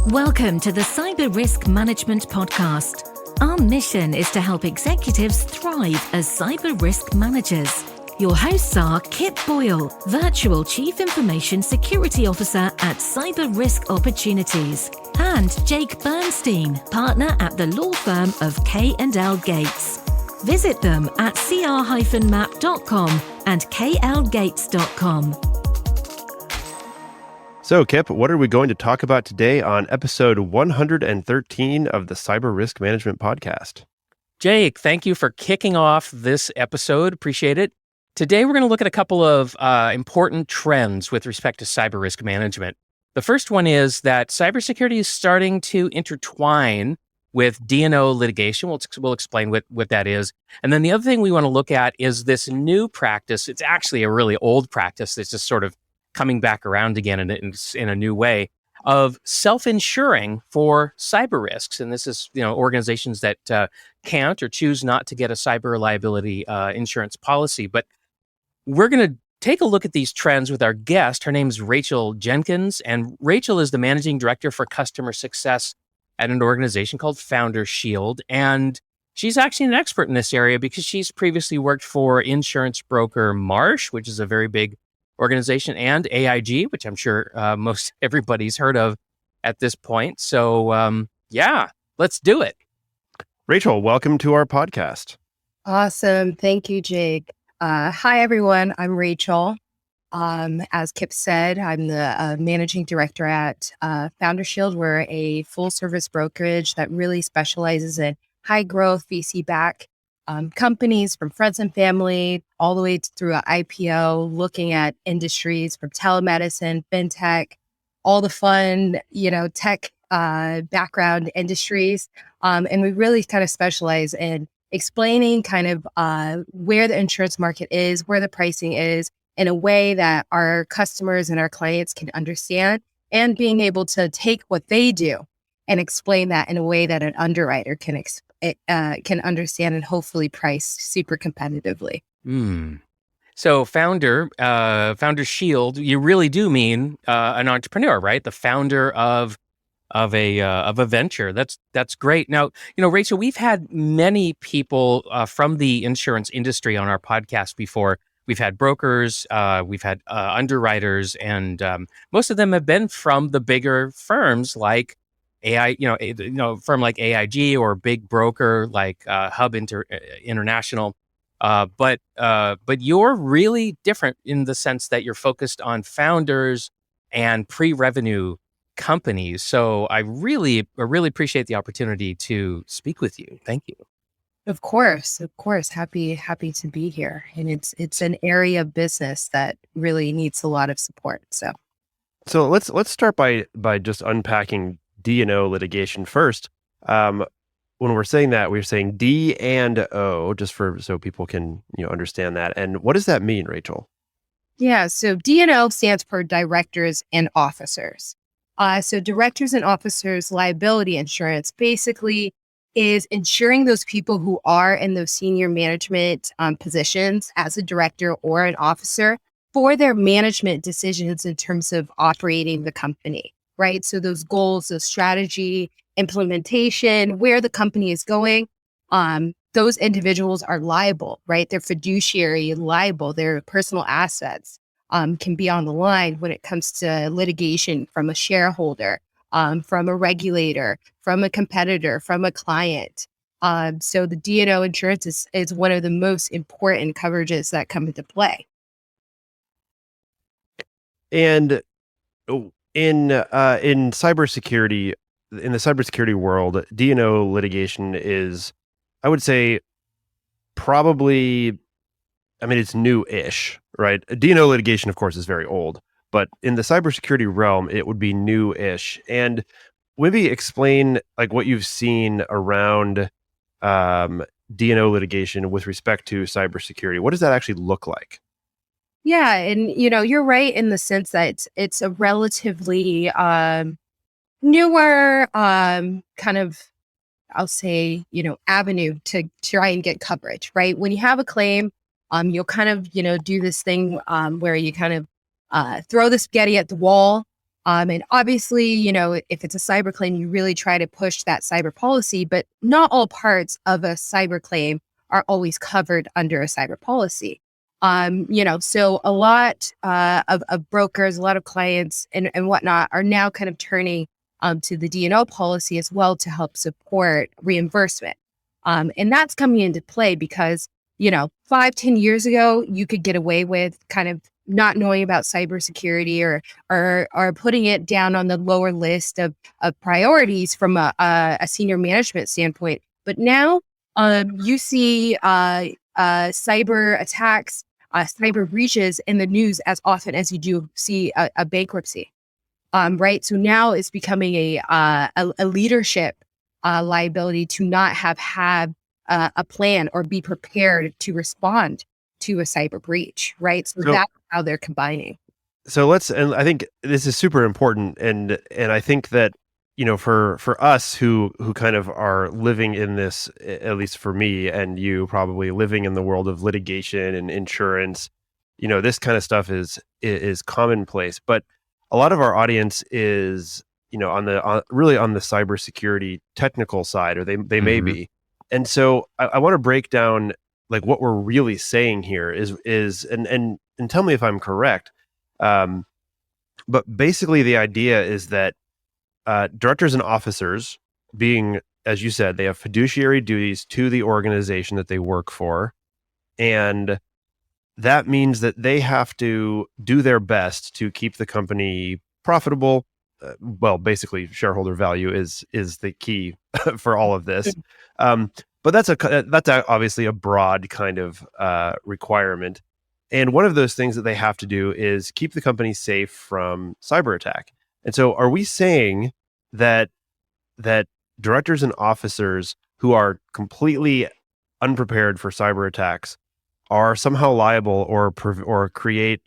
Welcome to the Cyber Risk Management Podcast. Our mission is to help executives thrive as cyber risk managers. Your hosts are Kip Boyle, Virtual Chief Information Security Officer at Cyber Risk Opportunities, and Jake Bernstein, Partner at the law firm of K&L Gates. Visit them at cr-map.com and klgates.com. So, Kip, what are we going to talk about today on episode 113 of the Cyber Risk Management Podcast? Jake, thank you for kicking off this episode. Appreciate it. Today, we're going to look at a couple of important trends with respect to cyber risk management. The first one is that cybersecurity is starting to intertwine with D&O litigation. We'll explain what that is. And then the other thing we want to look at is this new practice. It's actually a really old practice that's just sort of coming back around again in a new way of self-insuring for cyber risks. And this is, organizations that can't or choose not to get a cyber liability insurance policy. But we're going to take a look at these trends with our guest. Her name is Rachel Jenkins, and Rachel is the managing director for customer success at an organization called Founder Shield. And she's actually an expert in this area because she's previously worked for insurance broker Marsh, which is a very big organization, and AIG, which I'm sure most everybody's heard of at this point. So let's do it. Rachel, welcome to our podcast. Awesome. Thank you, Jake. Hi, everyone. I'm Rachel. As Kip said, I'm the managing director at Founder Shield. We're a full service brokerage that really specializes in high growth VC-backed companies from friends and family all the way through an IPO, looking at industries from telemedicine, fintech, all the fun, tech background industries. And we really kind of specialize in explaining kind of where the insurance market is, where the pricing is, in a way that our customers and our clients can understand, and being able to take what they do and explain that in a way that an underwriter can understand and hopefully price super competitively. So Founder Shield, you really do mean an entrepreneur, right? The founder of a venture. That's great. Now, Rachel, we've had many people from the insurance industry on our podcast before. We've had brokers, we've had underwriters, and most of them have been from the bigger firms like firm like AIG or big broker like Hub International. But you're really different in the sense that you're focused on founders and pre-revenue companies. So I really appreciate the opportunity to speak with you. Thank you. Of course. Happy to be here. And it's an area of business that really needs a lot of support. So let's start by just unpacking D&O litigation first. When we're saying that, we're saying D and O, just so people can understand that. And what does that mean, Rachel? Yeah, so D&O stands for directors and officers. So directors and officers liability insurance basically is ensuring those people who are in those senior management positions as a director or an officer for their management decisions in terms of operating the company. Right. So those goals, the strategy, implementation, where the company is going, those individuals are liable, right? They're fiduciary liable. Their personal assets can be on the line when it comes to litigation from a shareholder, from a regulator, from a competitor, from a client. So the D&O insurance is one of the most important coverages that come into play. And in cybersecurity, in the cybersecurity world, D&O litigation is, I would say, probably, it's new-ish, right? D&O litigation, of course, is very old, but in the cybersecurity realm, it would be new-ish. And maybe explain what you've seen around D&O litigation with respect to cybersecurity. What does that actually look like? Yeah, and you're right in the sense that it's a relatively newer kind of, I'll say, avenue to try and get coverage, right? When you have a claim, you'll kind of, do this thing where you kind of throw the spaghetti at the wall And obviously, if it's a cyber claim, you really try to push that cyber policy, but not all parts of a cyber claim are always covered under a cyber policy. So a lot of brokers, a lot of clients and whatnot are now kind of turning to the D&O policy as well to help support reimbursement. And that's coming into play because, 5-10 years ago, you could get away with kind of not knowing about cybersecurity or putting it down on the lower list of priorities from a senior management standpoint. But now you see cyber attacks, cyber breaches in the news as often as you do see a bankruptcy. Right. So now it's becoming a leadership liability to not have had a plan or be prepared to respond to a cyber breach. Right. So that's how they're combining. So and I think this is super important. And I think that, for us who kind of are living in this, at least for me and you probably living in the world of litigation and insurance, this kind of stuff is commonplace. But a lot of our audience is, really on the cybersecurity technical side, or they may be. And so I want to break down like what we're really saying here is and tell me if I'm correct. But basically the idea is that directors and officers, being, as you said, they have fiduciary duties to the organization that they work for. And that means that they have to do their best to keep the company profitable. Basically, shareholder value is the key for all of this. But that's obviously a broad kind of requirement. And one of those things that they have to do is keep the company safe from cyber attack. And so, are we saying that directors and officers who are completely unprepared for cyber attacks are somehow liable or create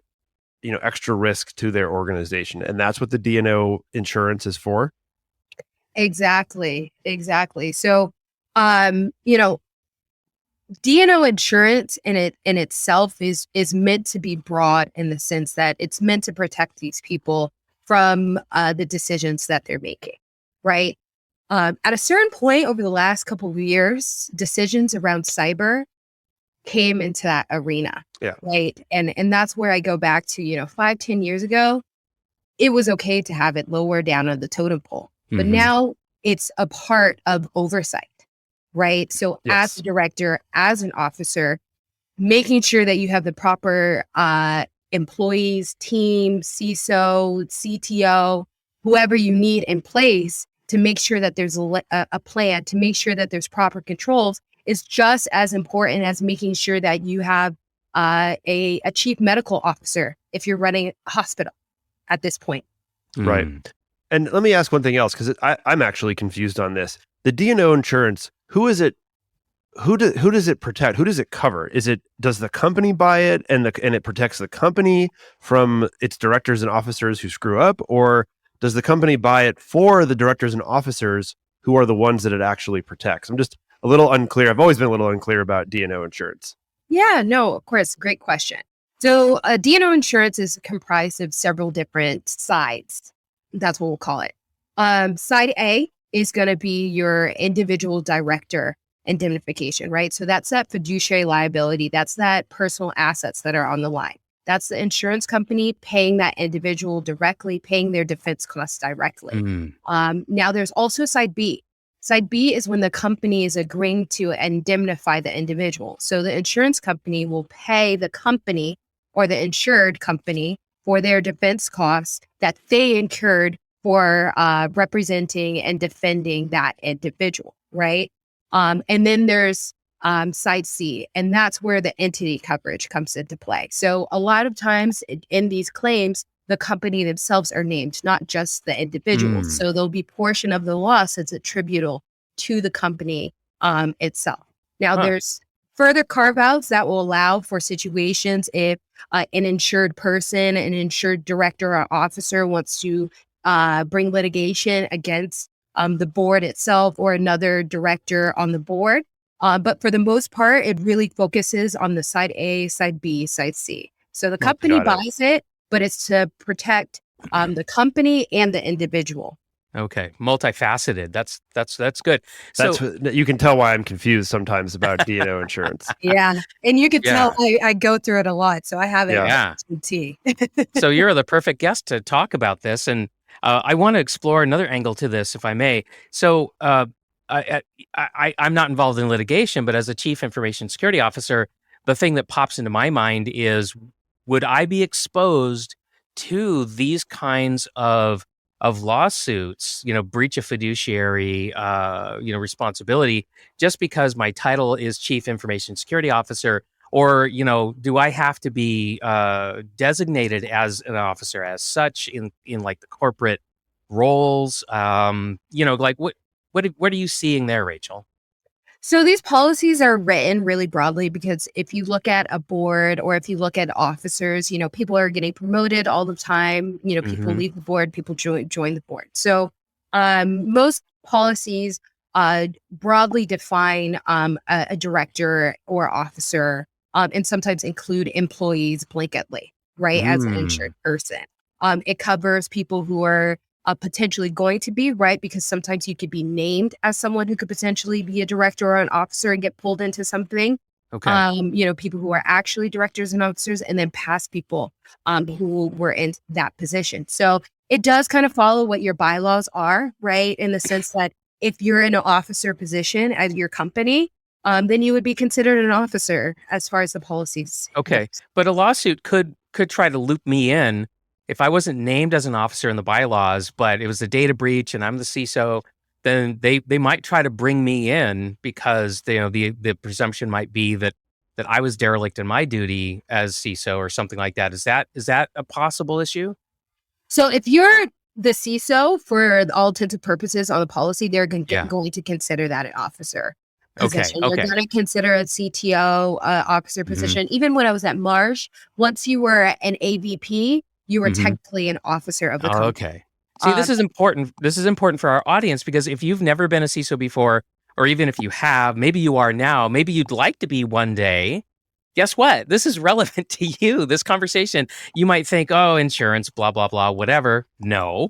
extra risk to their organization, and that's what the D&O insurance is for? Exactly. So, D&O insurance in itself is meant to be broad in the sense that it's meant to protect these people from the decisions that they're making, right? At a certain point over the last couple of years, decisions around cyber came into that arena, right? And that's where I go back to, 5-10 years ago, it was okay to have it lower down on the totem pole, but now it's a part of oversight, right? So as a director, as an officer, making sure that you have the proper employees, team, CISO, CTO, whoever you need in place to make sure that there's a plan, to make sure that there's proper controls, is just as important as making sure that you have a chief medical officer if you're running a hospital at this point. Right. And let me ask one thing else, because I'm actually confused on this. The D&O insurance, who is it? Who does it protect? Who does it cover? Does the company buy it and it protects the company from its directors and officers who screw up, or does the company buy it for the directors and officers who are the ones that it actually protects? I'm just a little unclear. I've always been a little unclear about D&O insurance. Yeah, no, of course. Great question. So D&O insurance is comprised of several different sides. That's what we'll call it. Side A is going to be your individual director indemnification, right? So that's that fiduciary liability. That's that personal assets that are on the line. That's the insurance company paying that individual directly, paying their defense costs directly. Now there's also side B. Side B is when the company is agreeing to indemnify the individual. So the insurance company will pay the company or the insured company for their defense costs that they incurred for representing and defending that individual, right? And then there's side C, and that's where the entity coverage comes into play. So a lot of times in these claims, the company themselves are named, not just the individuals. So there'll be portion of the loss that's attributable to the company itself. Now, there's further carve-outs that will allow for situations if an insured person, an insured director or officer wants to bring litigation against the board itself or another director on the board. But for the most part, it really focuses on the side A, side B, side C. So the company buys it, but it's to protect the company and the individual. Okay, multifaceted. That's good. So That's what, you can tell why I'm confused sometimes about D&O insurance. Yeah. And you could Yeah. tell I go through it a lot. So I have it Yeah. to T. So you're the perfect guest to talk about this, and I want to explore another angle to this, if I may. So I'm not involved in litigation, but as a chief information security officer, the thing that pops into my mind is, would I be exposed to these kinds of lawsuits, breach of fiduciary, responsibility, just because my title is chief information security officer? Or, do I have to be designated as an officer as such in like the corporate roles? Like what are you seeing there, Rachel? So these policies are written really broadly because if you look at a board or if you look at officers, people are getting promoted all the time. People Mhm. leave the board, people join the board. So most policies broadly define a director or officer and sometimes include employees blanketly, right, as an insured Mm. person. It covers people who are potentially going to be, right? Because sometimes you could be named as someone who could potentially be a director or an officer and get pulled into something. Okay. People who are actually directors and officers, and then past people who were in that position. So it does kind of follow what your bylaws are, right? In the sense that if you're in an officer position at your company, then you would be considered an officer as far as the policies Okay. goes. But a lawsuit could try to loop me in if I wasn't named as an officer in the bylaws, but it was a data breach and I'm the CISO. Then they might try to bring me in because the presumption might be that I was derelict in my duty as CISO or something like that. Is that a possible issue? So if you're the CISO for all intents and purposes on the policy, they're going Yeah. to consider that an officer Okay. position. Okay. They're going to consider a CTO officer Mhm. position. Even when I was at Marsh, once you were an AVP, you were Mhm. technically an officer of the Oh, company. okay. See, this is important. This is important for our audience because if you've never been a CISO before, or even if you have, maybe you are now, maybe you'd like to be one day. Guess what? This is relevant to you. This conversation, you might think, oh, insurance, blah, blah, blah, whatever. No.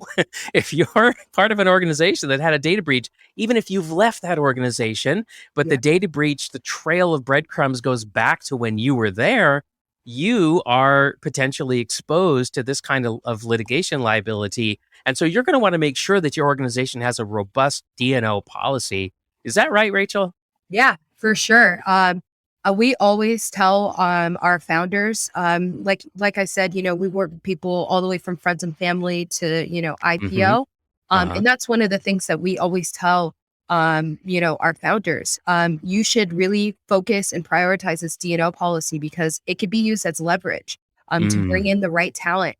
If you're part of an organization that had a data breach, even if you've left that organization, but the Yeah. data breach, the trail of breadcrumbs goes back to when you were there, you are potentially exposed to this kind of litigation liability. And so you're going to want to make sure that your organization has a robust D&O policy. Is that right, Rachel? Yeah, for sure. We always tell our founders, like I said, we work with people all the way from friends and family to Mm-hmm. IPO, Uh-huh. and that's one of the things that we always tell our founders. You should really focus and prioritize this D&O policy because it could be used as leverage to bring in the right talent.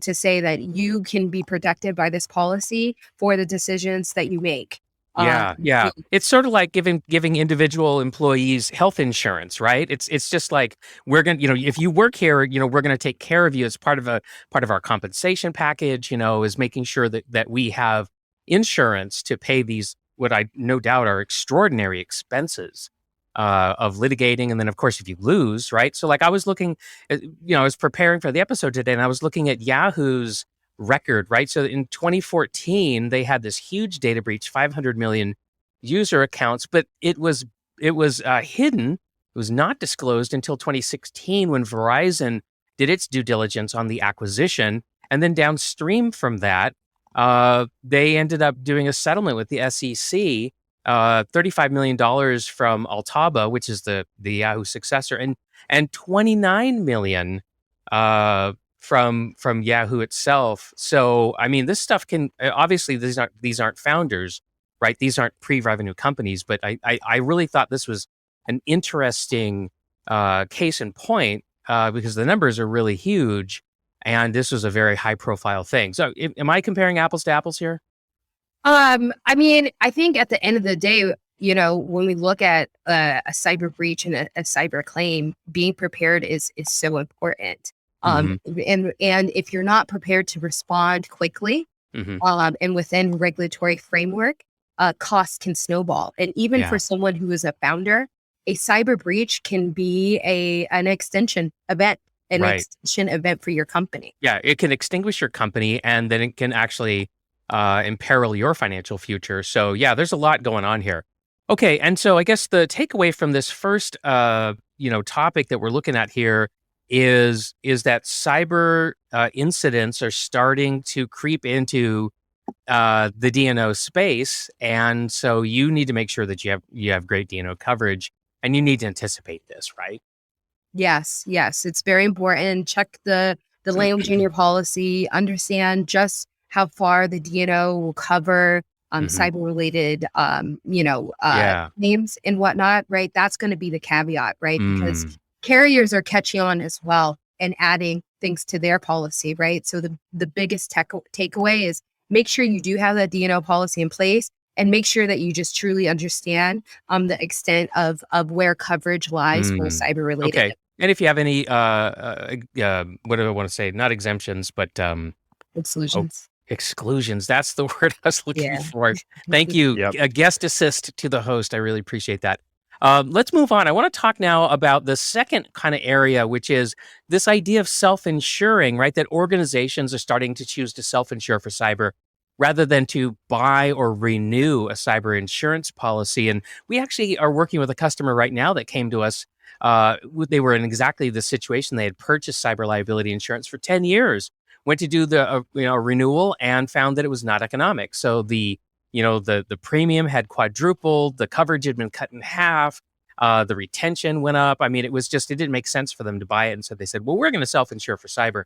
To say that you can be protected by this policy for the decisions that you make. Yeah, yeah. It's sort of like giving individual employees health insurance, right? It's just like we're gonna, if you work here, we're gonna take care of you as part of our compensation package. Is making sure that we have insurance to pay these what I no doubt are extraordinary expenses of litigating, and then of course if you lose, right? So like I was looking, I was preparing for the episode today, and I was looking at Yahoo's record, right? So in 2014, they had this huge data breach, 500 million user accounts, but it was hidden. It was not disclosed until 2016 when Verizon did its due diligence on the acquisition, and then downstream from that, they ended up doing a settlement with the SEC, $35 million from Altaba, which is the Yahoo successor, and 29 million from Yahoo itself. So I mean, this stuff can obviously these aren't founders, right? These aren't pre-revenue companies, but I really thought this was an interesting case in point because the numbers are really huge, and this was a very high-profile thing. So am I comparing apples to apples here? I mean, I think at the end of the day, when we look at a cyber breach and a cyber claim, being prepared is so important. Mhm. And if you're not prepared to respond quickly, Mhm. and within regulatory framework, costs can snowball. And even Yeah. for someone who is a founder, a cyber breach can be an extension event. an Right. extinction event for your company. Yeah, it can extinguish your company, and then it can actually imperil your financial future. So yeah, there's a lot going on here. Okay, and so I guess the takeaway from this first topic that we're looking at here is that cyber incidents are starting to creep into the D&O space, and so you need to make sure that you have great D&O coverage, and you need to anticipate this, right? Yes, yes, it's very important. Check the language in your policy. Understand just how far the D&O will cover Mhm. cyber related, Yeah. names and whatnot. Right, that's going to be the caveat, right? Because Mm. carriers are catching on as well and adding things to their policy, right? So the biggest takeaway is make sure you do have that D&O policy in place, and make sure that you just truly understand the extent of where coverage lies for Mm. cyber related Okay. And if you have any, what do I want to say? Not exemptions, but oh, solutions. exclusions. That's the word I was looking Yeah. for. Thank you. Yep. A guest assist to the host. I really appreciate that. Let's move on. I want to talk now about the second kind of area, which is this idea of self-insuring, right? That organizations are starting to choose to self-insure for cyber rather than to buy or renew a cyber insurance policy. And we actually are working with a customer right now that came to us. They were in exactly the situation. They had purchased cyber liability insurance for 10 years, went to do the renewal, and found that it was not economic. So the premium had quadrupled, the coverage had been cut in half, the retention went up. I mean, it didn't make sense for them to buy it, and so they said, "Well, we're going to self-insure for cyber."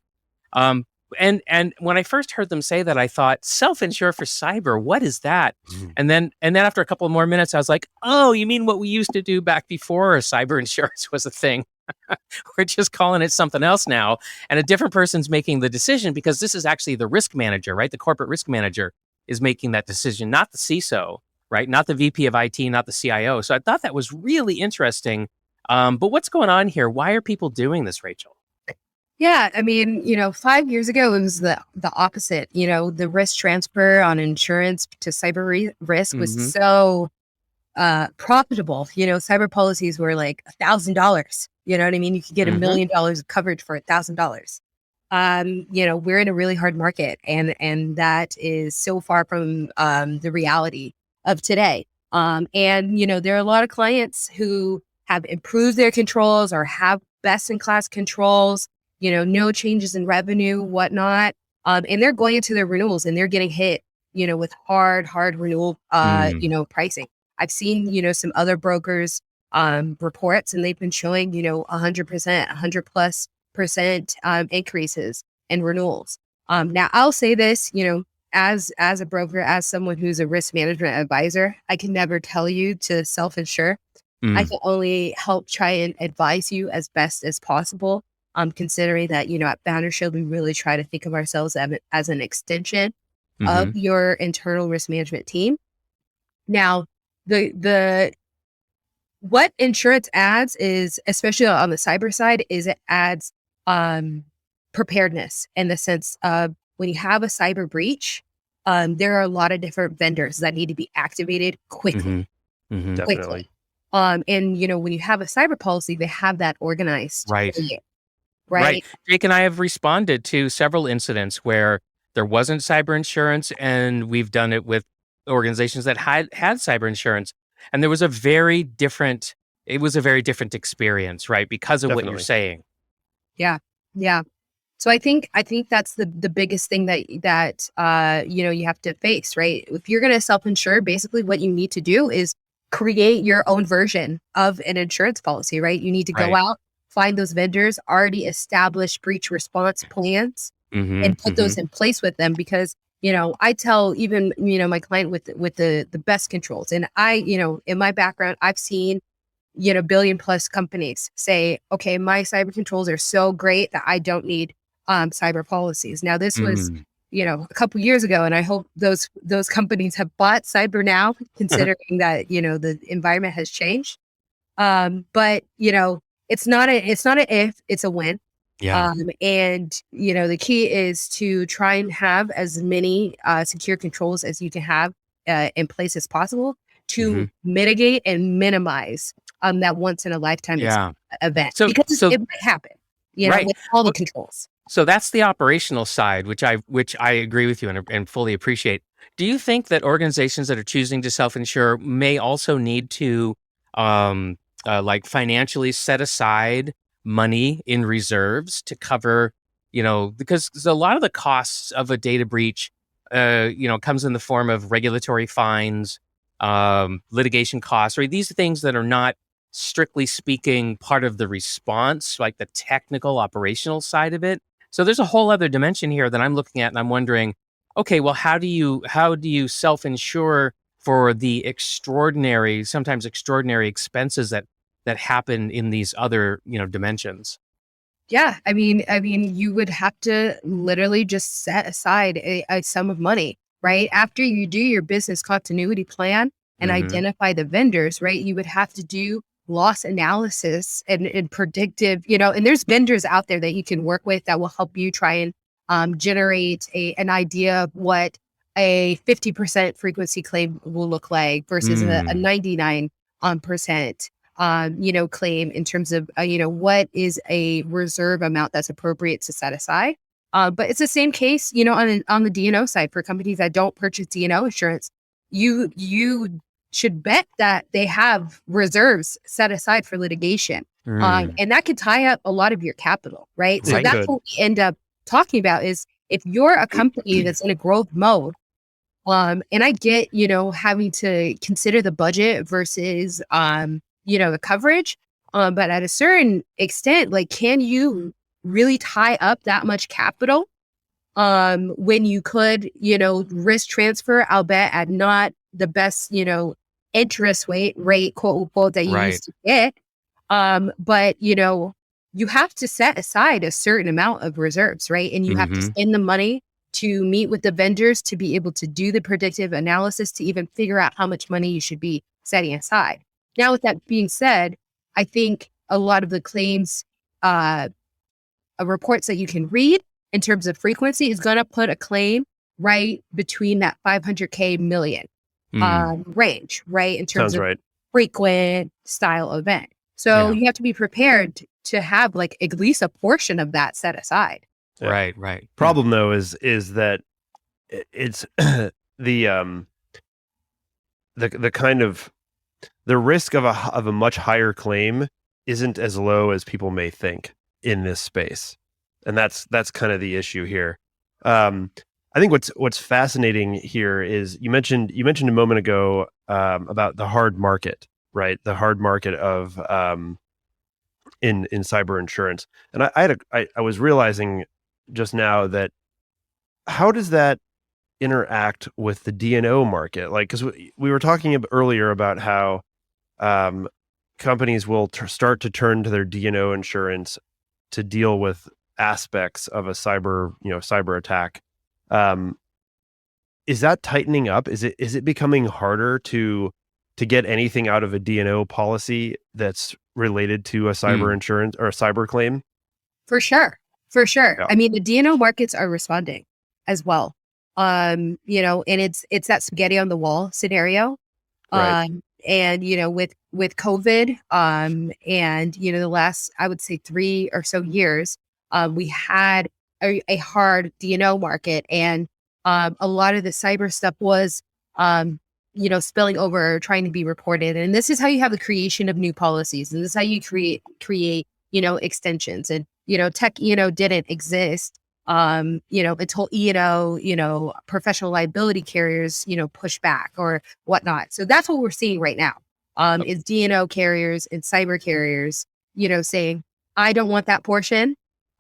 Um, and when I first heard them say that, I thought, "Self-insure for cyber? What is that?" Mhm. And then after a couple more minutes, I was like, "Oh, you mean what we used to do back before cyber insurance was a thing?" We're just calling it something else now. And a different person's making the decision, because this is actually the risk manager, right? The corporate risk manager is making that decision, not the CISO, right? Not the VP of IT, not the CIO. So I thought that was really interesting. But what's going on here? Why are people doing this, Rachel? Yeah, I mean, 5 years ago, it was the opposite. The risk transfer on insurance to cyber risk was Hmm. so profitable. Cyber policies were like $1,000. You know what I mean? You could get $1 Hmm. million of coverage for $1,000. We're in a really hard market, and that is so far from the reality of today. There are a lot of clients who have improved their controls or have best in class controls, no changes in revenue, whatnot. And they're going into their renewals and they're getting hit, with hard renewal, Mm. pricing. I've seen, some other brokers reports, and they've been showing, 100%, 100+% increases in renewals. Now I'll say this, as a broker, as someone who's a risk management advisor, I can never tell you to self-insure. I Mm. can only help try and advise you as best as possible. Considering that, at Founder Shield, we really try to think of ourselves as an extension of Hmm. your internal risk management team. Now, the what insurance adds is, especially on the cyber side, is it adds preparedness, in the sense of when you have a cyber breach, there are a lot of different vendors that need to be activated quickly. Hmm. Hmm. Definitely. And when you have a cyber policy, they have that organized Right. for you, Right. right? Jake and I have responded to several incidents where there wasn't cyber insurance, and we've done it with organizations that had cyber insurance. And it was a very different experience, right? Because of what you're Definitely. saying. Yeah, yeah. So I think that's the biggest thing that you have to face, right? If you're going to self-insure, basically what you need to do is create your own version of an insurance policy, right? You need to go Right. out, find those vendors, already established breach response plans, Hmm. and put Hmm. those in place with them. Because I tell even my client with the best controls, and in my background, I've seen billion plus companies say, okay, my cyber controls are so great that I don't need cyber policies. Now this was Mm. a couple years ago, and I hope those companies have bought cyber now, considering that the environment has changed. But it's not a if, it's a when. Yeah. And the key is to try and have as many secure controls as you can have in place as possible Hmm. to mitigate and minimize that once in a lifetime Yeah. event, So because so it might happen. Right. with all the controls. So that's the operational side, which I agree with you and fully appreciate. Do you think that organizations that are choosing to self-insure may also need to like financially set aside money in reserves to cover, because a lot of the costs of a data breach, comes in the form of regulatory fines, litigation costs, or these things that are not strictly speaking part of the response, like the technical operational side of it. So there's a whole other dimension here that I'm looking at, and I'm wondering, okay, well, how do you self-insure for the sometimes extraordinary expenses that happen in these other, dimensions? Yeah, I mean, you would have to literally just set aside a sum of money, right? After you do your business continuity plan and Mm-hmm. identify the vendors, right? You would have to do loss analysis and predictive, and there's vendors out there that you can work with that will help you try and generate an idea of what a 50% frequency claim will look like versus a 99 percent claim in terms of, what is a reserve amount that's appropriate to set aside. But it's the same case, on the D&O side for companies that don't purchase D&O insurance. You should bet that they have reserves set aside for litigation. And that could tie up a lot of your capital, right? So It that's could. what we end up talking about is if you're a company that's in a growth mode, and I get, having to consider the budget versus, the coverage. But at a certain extent, like, can you really tie up that much capital when you could, risk transfer, I'll bet at not the best, interest rate, quote unquote, that you used to get. But, you have to set aside a certain amount of reserves, right? And you have to spend the money to meet with the vendors to be able to do the predictive analysis to even figure out how much money you should be setting aside. Now, with that being said, I think a lot of the claims reports that you can read in terms of frequency is going to put a claim right between that 500K million range, right? In terms Sounds of right. frequent style event. So you have to be prepared to have like at least a portion of that set aside. Yeah. Right. Problem though is that it's the kind of the risk of a much higher claim isn't as low as people may think in this space, and that's kind of the issue here. I think what's fascinating here is you mentioned a moment ago about the hard market, right? The hard market of in cyber insurance, and I was realizing just now that how does that interact with the D&O market? Like, because we were talking earlier about how companies will start to turn to their D&O insurance to deal with aspects of a cyber attack. Is that tightening up? Is it becoming harder to get anything out of a D&O policy that's related to a cyber insurance or a cyber claim? For sure. Yeah. I mean, the D&O markets are responding as well. And it's that spaghetti on the wall scenario. Right. And with COVID, and the last, I would say 3 or so years, we had a hard D&O market, and a lot of the cyber stuff was spilling over, trying to be reported. And this is how you have the creation of new policies, and this is how you create extensions. And tech didn't exist until professional liability carriers push back or whatnot. So that's what we're seeing right now, is D&O carriers and cyber carriers saying, I don't want that portion,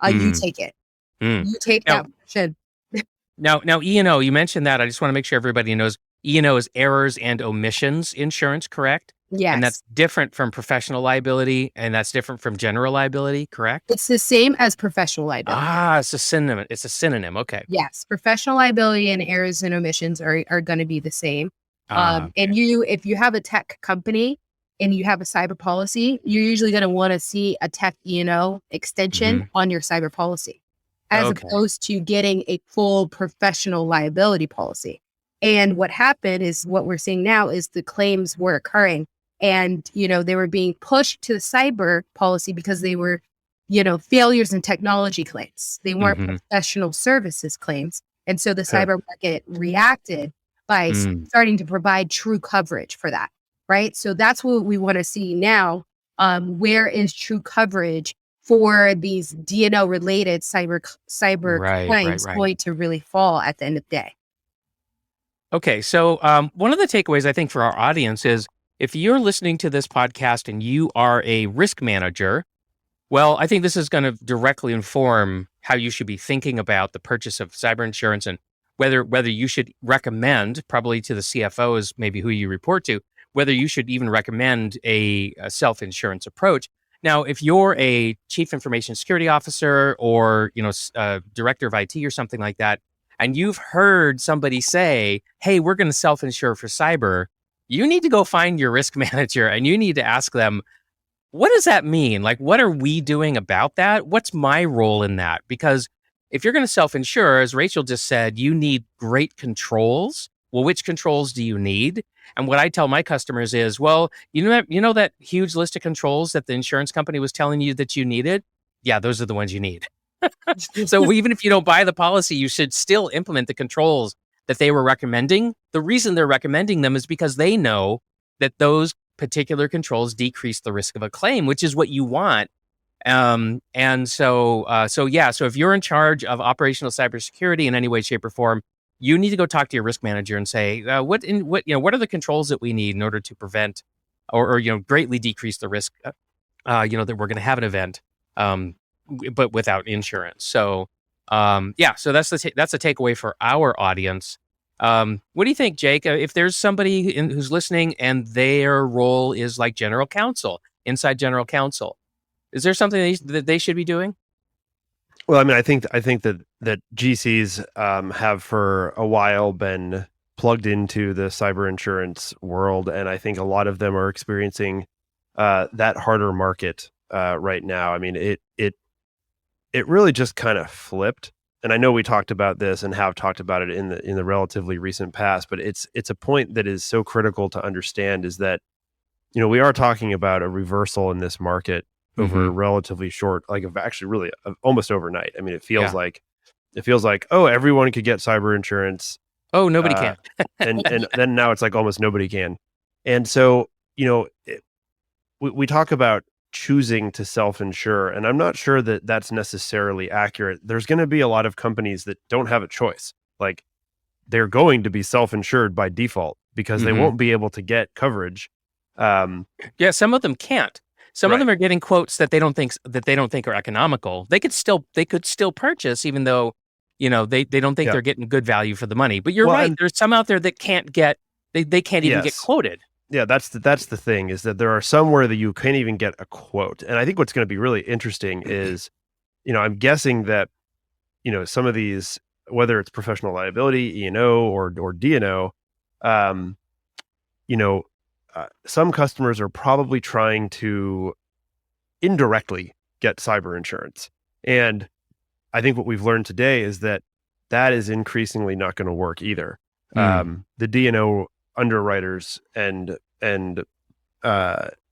you take it. You take that portion. Now E&O, you mentioned that. I just want to make sure everybody knows E&O is errors and omissions insurance, correct? Yes. And that's different from professional liability, and that's different from general liability, correct? It's the same as professional liability. It's a synonym. Okay. Yes. Professional liability and errors and omissions are going to be the same. And if you have a tech company and you have a cyber policy, you're usually going to want to see a tech E&O extension on your cyber policy, as opposed to getting a full professional liability policy. And what happened is what we're seeing now is the claims were occurring, and they were being pushed to the cyber policy because they were failures in technology claims. They weren't Mhm. professional services claims. And so the Yeah. cyber market reacted by starting to provide true coverage for that, right? So that's what we want to see now. Where is true coverage for these D&O related cyber Right. crimes going to really fall at the end of the day? Okay, so one of the takeaways I think for our audience is if you're listening to this podcast and you are a risk manager, well, I think this is going to directly inform how you should be thinking about the purchase of cyber insurance and whether you should recommend, probably to the CFO is maybe who you report to, whether you should even recommend a self-insurance approach. Now, if you're a chief information security officer or director of IT or something like that, and you've heard somebody say, "Hey, we're going to self-insure for cyber," you need to go find your risk manager and you need to ask them, what does that mean? Like, what are we doing about that? What's my role in that? Because if you're going to self-insure, as Rachel just said, you need great controls. Well, which controls do you need? And what I tell my customers is, well, you know that huge list of controls that the insurance company was telling you that you needed? Yeah, those are the ones you need. So even if you don't buy the policy, you should still implement the controls that they were recommending. The reason they're recommending them is because they know that those particular controls decrease the risk of a claim, which is what you want. So if you're in charge of operational cybersecurity in any way, shape, or form, you need to go talk to your risk manager and say, what are the controls that we need in order to prevent or greatly decrease the risk, that we're going to have an event, but without insurance. So so that's the takeaway for our audience. What do you think, Jake? If there's somebody who's listening and their role is like general counsel, inside general counsel, is there something that they should be doing? Well, I mean, I think that GCs have for a while been plugged into the cyber insurance world, and I think a lot of them are experiencing that harder market right now. I mean, it really just kind of flipped. And I know we talked about this and have talked about it in the relatively recent past, but it's a point that is so critical to understand is that, we are talking about a reversal in this market over a relatively short, like actually really almost overnight. I mean, it feels like, oh, everyone could get cyber insurance. Oh, nobody can. and then now it's like almost nobody can. And so, we talk about choosing to self-insure, and I'm not sure that that's necessarily accurate. There's going to be a lot of companies that don't have a choice. Like, they're going to be self-insured by default because they won't be able to get coverage. Some of them can't. Some of them are getting quotes that they don't think are economical. They could still purchase, even though they don't think they're getting good value for the money. But you're right. There's some out there that can't get they can't even get quoted. Yeah, that's the thing, is that there are some where that you can't even get a quote. And I think what's going to be really interesting is, I'm guessing that, some of these, whether it's professional liability, E&O or D&O, some customers are probably trying to indirectly get cyber insurance. And I think what we've learned today is that is increasingly not going to work either. The D&O underwriters and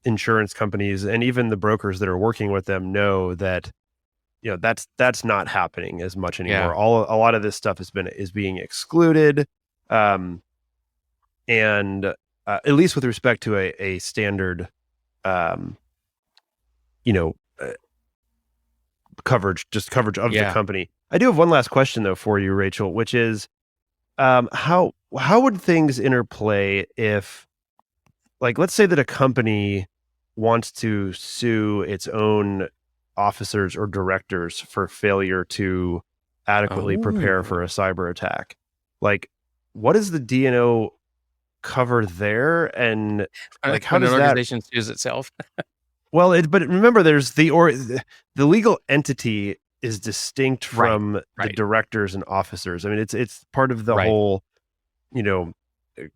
insurance companies and even the brokers that are working with them know that that's not happening as much anymore. A lot of this stuff is being excluded, and at least with respect to a standard coverage of the company. I do have one last question though for you, Rachel, which is how would things interplay if, like, let's say that a company wants to sue its own officers or directors for failure to adequately prepare for a cyber attack. Like, what does the D&O cover there? And like, how does an organization sues itself? Well, but remember, there's the legal entity is distinct from the directors and officers. I mean, it's part of the whole,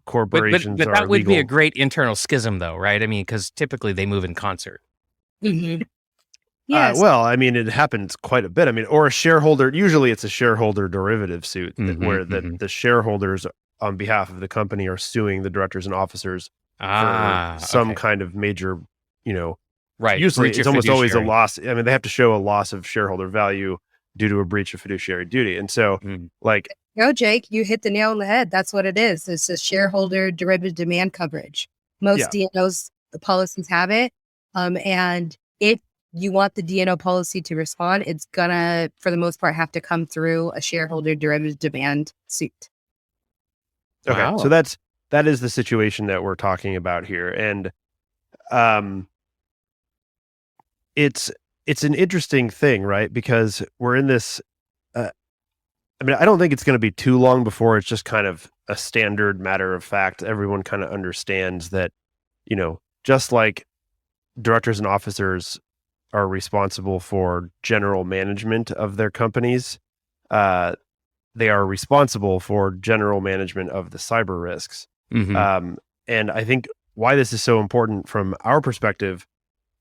corporations. But that would be a great internal schism, though, right? I mean, because typically they move in concert. Yes. Well, I mean, it happens quite a bit. I mean, or a shareholder. Usually, it's a shareholder derivative suit where the shareholders, on behalf of the company, are suing the directors and officers for some kind of major, Right. Usually Breach it's of almost always a fiduciary. loss. I mean, they have to show a loss of shareholder value due to a breach of fiduciary duty. And so Mm. like, No, Jake, you hit the nail on the head. That's what it is. It's a shareholder derivative demand coverage. Most Yeah. D&O's policies have it. And if you want the D&O policy to respond, it's gonna, for the most part, have to come through a shareholder derivative demand suit. okay. Wow. So that is the situation that we're talking about here. And it's an interesting thing, right? Because we're in this, I mean, I don't think it's going to be too long before it's just kind of a standard matter of fact. Everyone kind of understands that, just like directors and officers are responsible for general management of their companies, they are responsible for general management of the cyber risks. Mhm. And I think why this is so important from our perspective,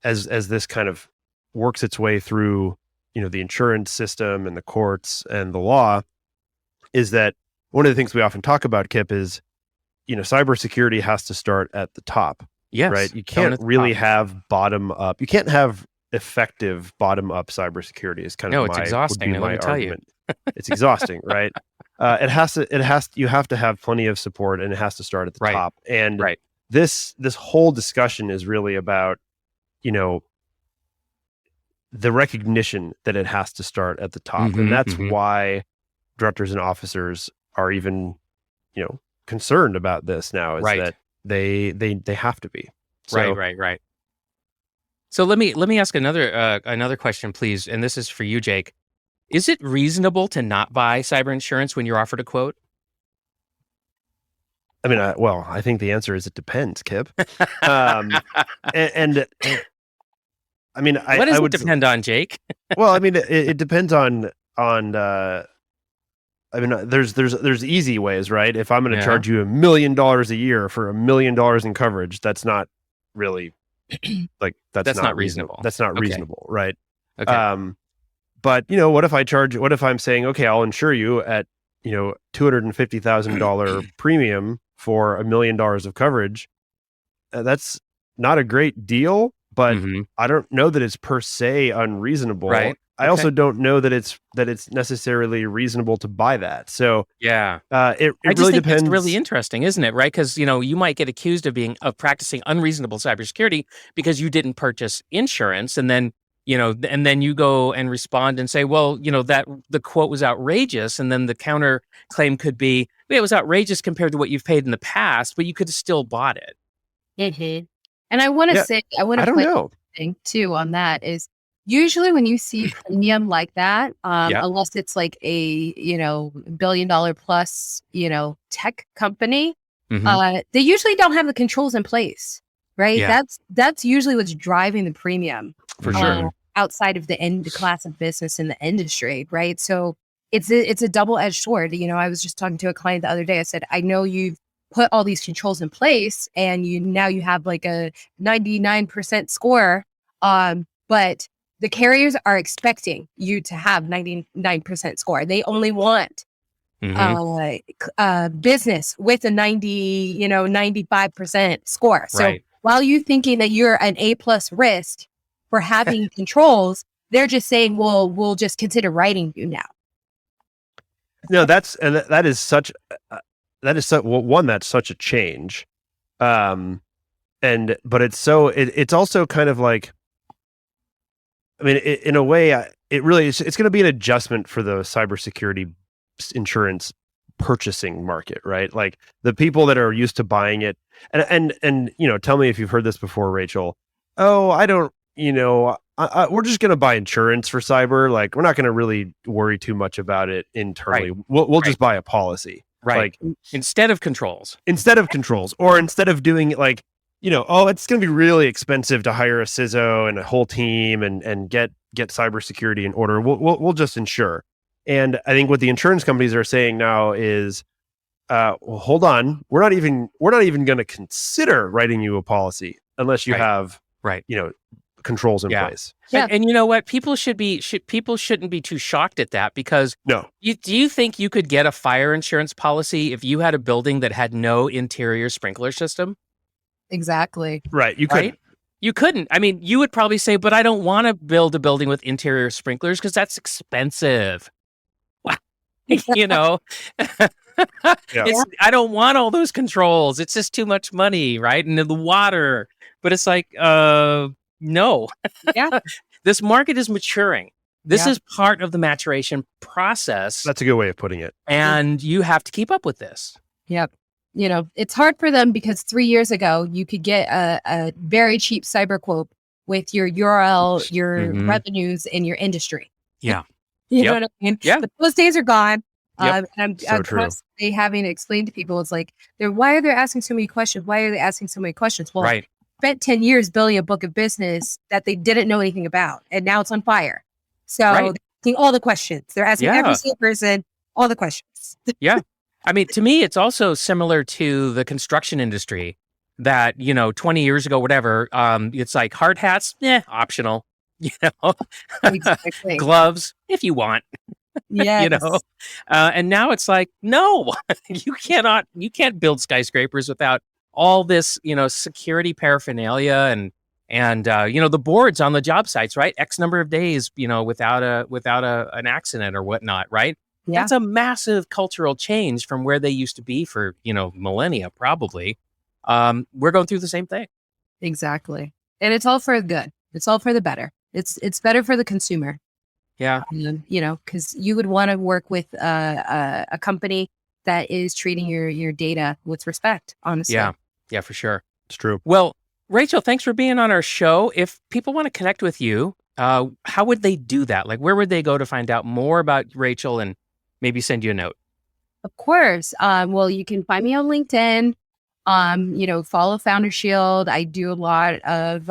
as this kind of works its way through, the insurance system and the courts and the law, is that one of the things we often talk about, Kip, is, cybersecurity has to start at the top, Yes. right? You Down can't at the really top. have bottom up. You can't have effective bottom up cybersecurity. Is kind No, of it's would exhausting, be let my me tell you. argument. It's exhausting, right? You have to have plenty of support, and it has to start at the Right. top. And Right. this whole discussion is really about, the recognition that it has to start at the top. Mhm, And that's mhm. why directors and officers are even, concerned about this now, is Right. that they have to be. So, Right. So let me ask another question, please, and this is for you, Jake. Is it reasonable to not buy cyber insurance when you're offered a quote? I mean, I think the answer is it depends, Kip. Um, and I mean, What does I it would, depend on, Jake? well, I mean, it depends on, I mean, there's easy ways, right? If I'm going to Yeah. charge you $1 million a year for $1 million in coverage, that's not really like, That's not reasonable. That's not Okay. reasonable, right? Okay. But what if I'm saying, okay, I'll insure you at, $250,000 premium for $1 million of coverage. That's not a great deal, but Mhm. I don't know that it's per se unreasonable. Right. I also don't know that it's necessarily reasonable to buy that. So Yeah. it I just really think depends. that's really interesting, isn't it? Right? Because you might get accused of practicing unreasonable cybersecurity because you didn't purchase insurance, and then and then you go and respond and say, well, that the quote was outrageous, and then the counter claim could be, it was outrageous compared to what you've paid in the past, but you could have still bought it. Mm-hmm. And I want to Yeah, say, I want I to don't point know. thing too on that is usually when you see premium like that, Yeah. unless it's like a $1 billion plus tech company, Mhm. they usually don't have the controls in place, right? Yeah. That's usually what's driving the premium For Mhm. sure. outside of the end class of business in the industry, right? So it's a double-edged sword. I was just talking to a client the other day. I said, I know you've put all these controls in place and you have like a 99% score, but the carriers are expecting you to have 99% score. They only want Mhm. business with a 95% score. So Right. while you thinking that you're an A plus risk for having controls, they're just saying, well, we'll just consider writing you now. No, that is such one, that's such a change. But it's also kind of like, I mean, in a way, it really is. It's going to be an adjustment for the cybersecurity insurance purchasing market, right? Like the people that are used to buying it, and tell me if you've heard this before, Rachel. Oh, I don't. We're just going to buy insurance for cyber. Like we're not going to really worry too much about it internally. Right. We'll Right. just buy a policy, Right. like Instead of controls. instead of controls, or instead of doing it like, oh, it's going to be really expensive to hire a CISO and a whole team and get cybersecurity in order. We'll just insure. And I think what the insurance companies are saying now is, well, hold on, we're not even going to consider writing you a policy unless you Right. have Right. controls in Yeah. place. Yeah. And you know what? People shouldn't be too shocked at that, because No, do you think you could get a fire insurance policy if you had a building that had no interior sprinkler system? Exactly. right? You Right? couldn't. You couldn't. I mean, you would probably say, but I don't want to build a building with interior sprinklers because that's expensive. You know, I don't want all those controls. It's just too much money, right? And the water. But it's like, no. Yeah. This market is maturing. This is part of the maturation process. That's a good way of putting it. And you have to keep up with this. Yep. You know, it's hard for them because 3 years ago, you could get a very cheap cyber quote with your URL, your revenues, and your industry. Yeah. You know what I mean? Yeah. But those days are gone. Yep. And So I'm true. constantly having to explain to people, it's like, why are they asking so many questions? Why are they asking so many questions? Well, Right. spent 10 years building a book of business that they didn't know anything about. And now it's on fire. So they're asking all the questions. They're asking every single person all the questions. Yeah. I mean, to me, it's also similar to the construction industry that, 20 years ago, whatever, it's like hard hats, optional, Exactly. gloves, if you want, Yes. and now it's like, no, you can't build skyscrapers without all this, security paraphernalia and the boards on the job sites, right? X number of days, without an accident or whatnot, right? Yeah. That's a massive cultural change from where they used to be for, millennia, probably. We're going through the same thing. Exactly. And it's all for good. It's all for the better. It's better for the consumer. Yeah. Because you would want to work with a company that is treating your data with respect, honestly. Yeah, for sure. It's true. Well, Rachel, thanks for being on our show. If people want to connect with you, how would they do that? Like, where would they go to find out more about Rachel and maybe send you a note? Of course. Well, you can find me on LinkedIn. Follow Founder Shield. I do a lot of,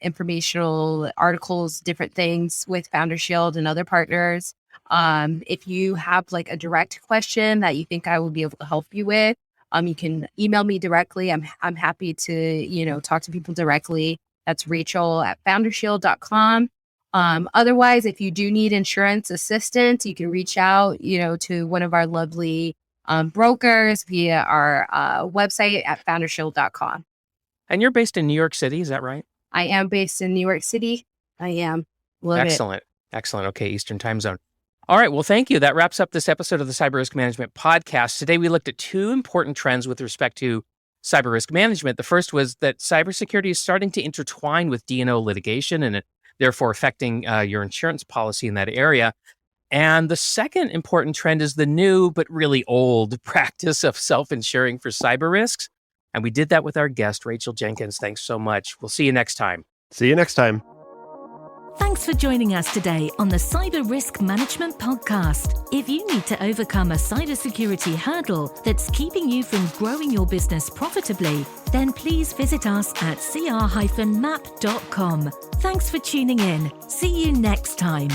informational articles, different things with Founder Shield and other partners. If you have like a direct question that you think I would be able to help you with, you can email me directly. I'm happy to, talk to people directly. That's Rachel@foundershield.com. Otherwise, if you do need insurance assistance, you can reach out, to one of our lovely brokers via our website at foundershield.com. And you're based in New York City, is that right? I am based in New York City. I am. Love Excellent. Excellent. Okay, Eastern time zone. All right. Well, thank you. That wraps up this episode of the Cyber Risk Management Podcast. Today, we looked at two important trends with respect to cyber risk management. The first was that cybersecurity is starting to intertwine with D&O litigation and therefore affecting your insurance policy in that area. And the second important trend is the new but really old practice of self-insuring for cyber risks. And we did that with our guest, Rachel Jenkins. Thanks so much. We'll see you next time. See you next time. Thanks for joining us today on the Cyber Risk Management Podcast. If you need to overcome a cybersecurity hurdle that's keeping you from growing your business profitably, then please visit us at cr-map.com. Thanks for tuning in. See you next time.